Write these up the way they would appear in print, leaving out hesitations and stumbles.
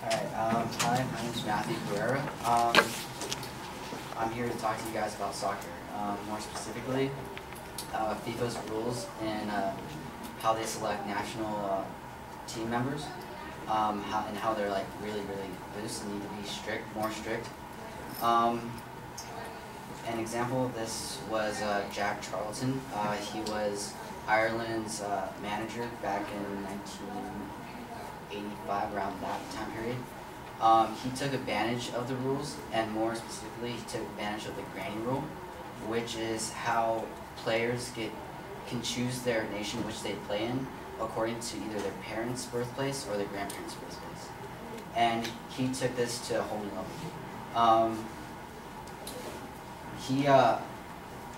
Alright, hi, my name is Matthew Pereira. I'm here to talk to you guys about soccer. More specifically, FIFA's rules and how they select national team members, and how they're like really loose and need to be more strict. An example of this was Jack Charlton. He was Ireland's manager back in 1985, around that time period. He took advantage of the rules, and more specifically, he took advantage of the granny rule, which is how players can choose their nation which they play in according to either their parents' birthplace or their grandparents' birthplace. And he took this to a whole new level.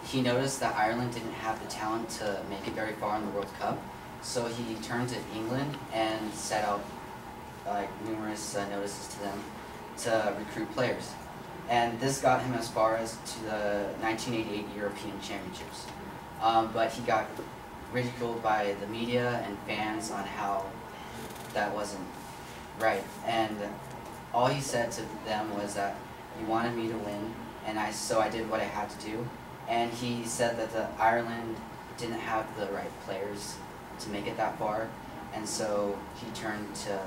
He noticed that Ireland didn't have the talent to make it very far in the World Cup, so he turned to England and set out numerous notices to them to recruit players. And this got him as far as to the 1988 European Championships. But he got ridiculed by the media and fans on how that wasn't right. And all he said to them was that you wanted me to win, and so I did what I had to do. And he said that Ireland didn't have the right players to make it that far, and so he turned to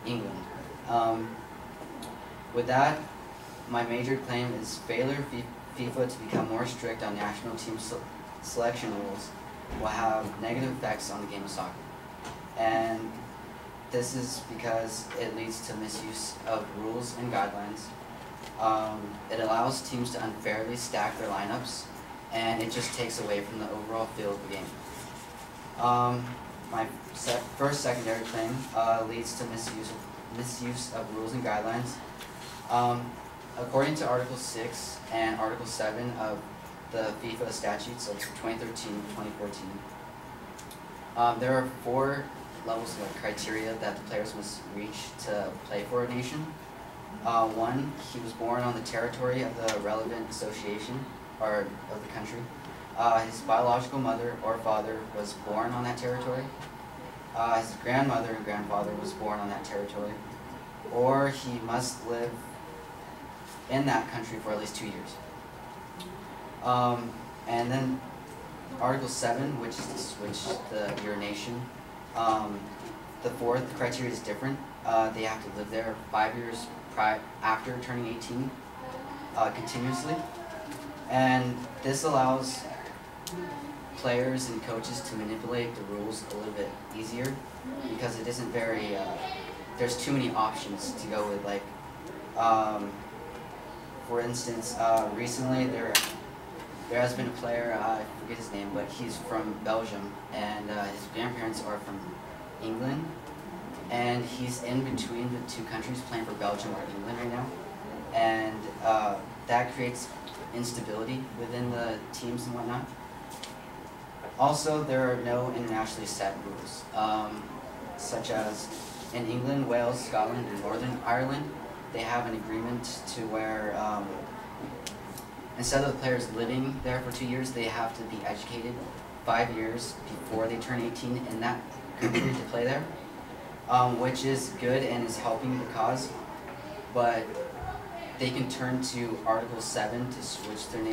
England. With that, my major claim is failure of FIFA to become more strict on national team selection rules will have negative effects on the game of soccer. And this is because it leads to misuse of rules and guidelines. It allows teams to unfairly stack their lineups, and it just takes away from the overall feel of the game. My first secondary claim leads to misuse of rules and guidelines. According to Article 6 and Article 7 of the FIFA statutes of 2013-2014, there are 4 levels of criteria that the players must reach to play for a nation. 1, he was born on the territory of the relevant association or of the country. His biological mother or father was born on that territory. His grandmother and grandfather was born on that territory. Or he must live in that country for at least 2 years. And then Article 7, which is to switch your nation. The 4th criteria is different. They have to live there 5 years after turning 18 continuously. And this allows players and coaches to manipulate the rules a little bit easier, because it isn't very, there's too many options to go with. Like, for instance, recently there has been a player, I forget his name, but he's from Belgium, and his grandparents are from England, and he's in between the 2 countries, playing for Belgium or England right now, and that creates instability within the teams and whatnot. Also, there are no internationally set rules, such as in England, Wales, Scotland, and Northern Ireland. They have an agreement to where instead of the players living there for 2 years, they have to be educated 5 years before they turn 18 in that country to play there, which is good and is helping the cause. But they can turn to Article 7 to switch their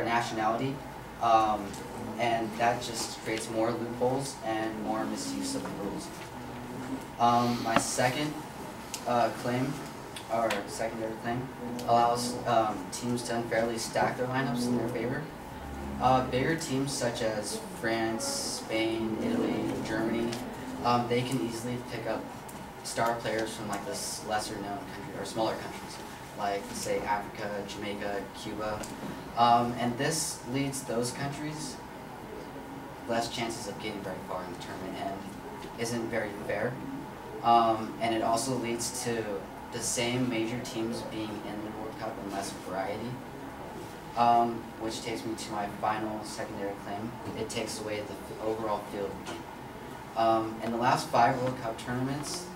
nationality, and that just creates more loopholes and more misuse of the rules. My second claim, or secondary claim, allows teams to unfairly stack their lineups in their favor. Bigger teams such as France, Spain, Italy, Germany, they can easily pick up star players from like this lesser known country or smaller countries, like say Africa, Jamaica, Cuba, and this leads those countries less chances of getting very far in the tournament and isn't very fair. And it also leads to the same major teams being in the World Cup and less variety, which takes me to my final secondary claim. It takes away the overall feel of the game. In the last 5 World Cup tournaments,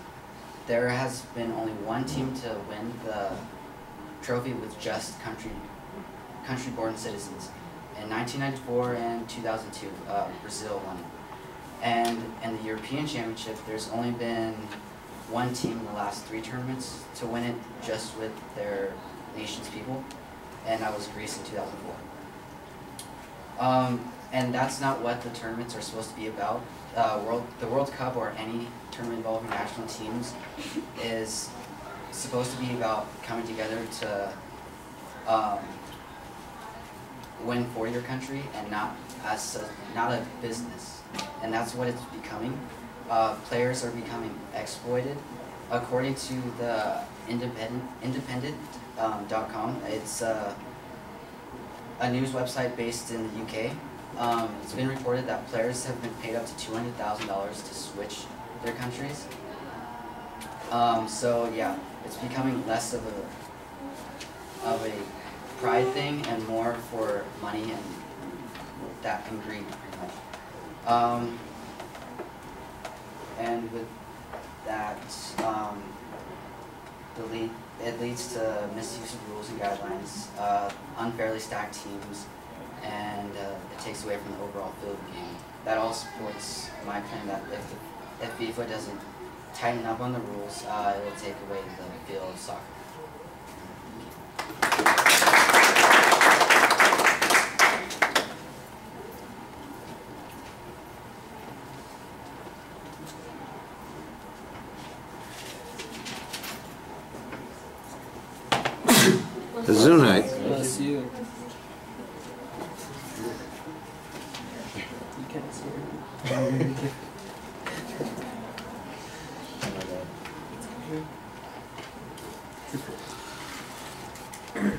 there has been only 1 team to win the trophy with just country-born citizens. In 1994 and 2002, Brazil won it. And in the European Championship, there's only been one team in the last 3 tournaments to win it just with their nation's people, and that was Greece in 2004. And that's not what the tournaments are supposed to be about. The World Cup or any tournament involving national teams is supposed to be about coming together to win for your country and not a business. And that's what it's becoming. Players are becoming exploited. According to the independent.com, it's a news website based in the UK. It's been reported that players have been paid up to $200,000 to switch their countries. So yeah, it's becoming less of a pride thing and more for money and that and greed, pretty much. And with that, it leads to misuse of rules and guidelines, unfairly stacked teams, and it takes away from the overall feel of the game. That all supports my claim that if FIFA doesn't tighten up on the rules, it will take away the feel of soccer. Zunite. Bless you. You can't see it.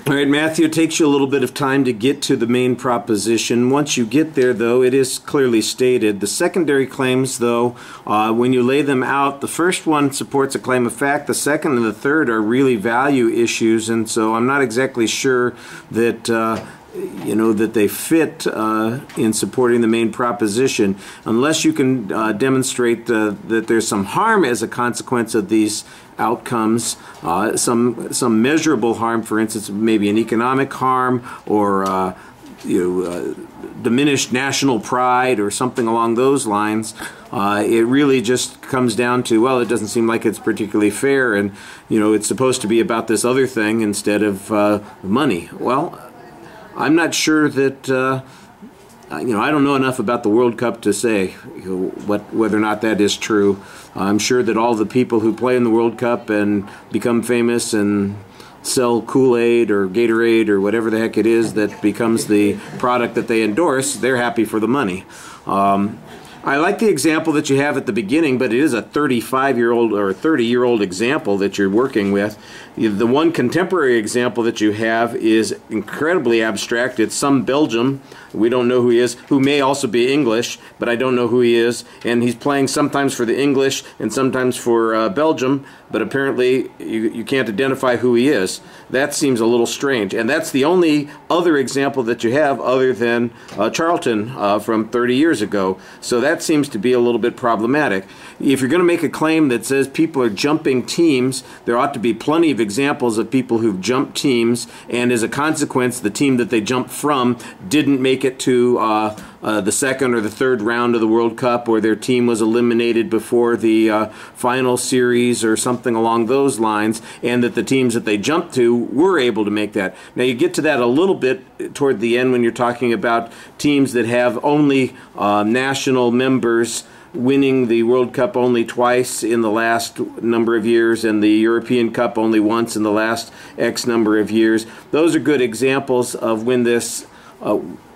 All right, Matthew, it takes you a little bit of time to get to the main proposition. Once you get there, though, it is clearly stated. The secondary claims, though, when you lay them out, the first one supports a claim of fact. The second and the third are really value issues, and so I'm not exactly sure that that they fit in supporting the main proposition, unless you can demonstrate that there's some harm as a consequence of these outcomes, some measurable harm, for instance, maybe an economic harm or diminished national pride or something along those lines. It really just comes down to, well, it doesn't seem like it's particularly fair, and it's supposed to be about this other thing instead of money. Well, I'm not sure that I don't know enough about the World Cup to say whether or not that is true. I'm sure that all the people who play in the World Cup and become famous and sell Kool-Aid or Gatorade or whatever the heck it is that becomes the product that they endorse, they're happy for the money. I like the example that you have at the beginning, but it is a 35-year-old or 30-year-old example that you're working with. The one contemporary example that you have is incredibly abstract. It's some Belgium, we don't know who he is, who may also be English, but I don't know who he is, and he's playing sometimes for the English and sometimes for Belgium, but apparently you can't identify who he is. That seems a little strange, and that's the only other example that you have other than Charlton from 30 years ago. So that seems to be a little bit problematic. If you're going to make a claim that says people are jumping teams, there ought to be plenty of examples of people who've jumped teams, and as a consequence, the team that they jumped from didn't make it to the second or the third round of the World Cup, or their team was eliminated before the final series or something along those lines, and that the teams that they jumped to were able to make that. Now you get to that a little bit toward the end when you're talking about teams that have only national members winning the World Cup only twice in the last number of years and the European Cup only once in the last X number of years. Those are good examples of when this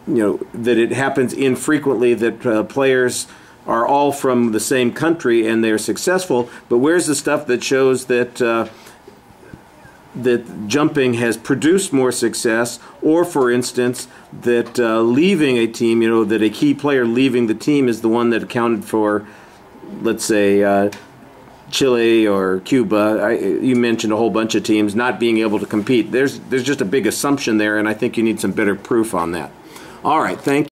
that it happens infrequently, that players are all from the same country and they're successful. But where's the stuff that shows that that jumping has produced more success, or for instance that leaving a team, that a key player leaving the team is the one that accounted for, let's say, Chile or Cuba. You mentioned a whole bunch of teams not being able to compete. There's just a big assumption there, and I think you need some better proof on that. All right, thank you.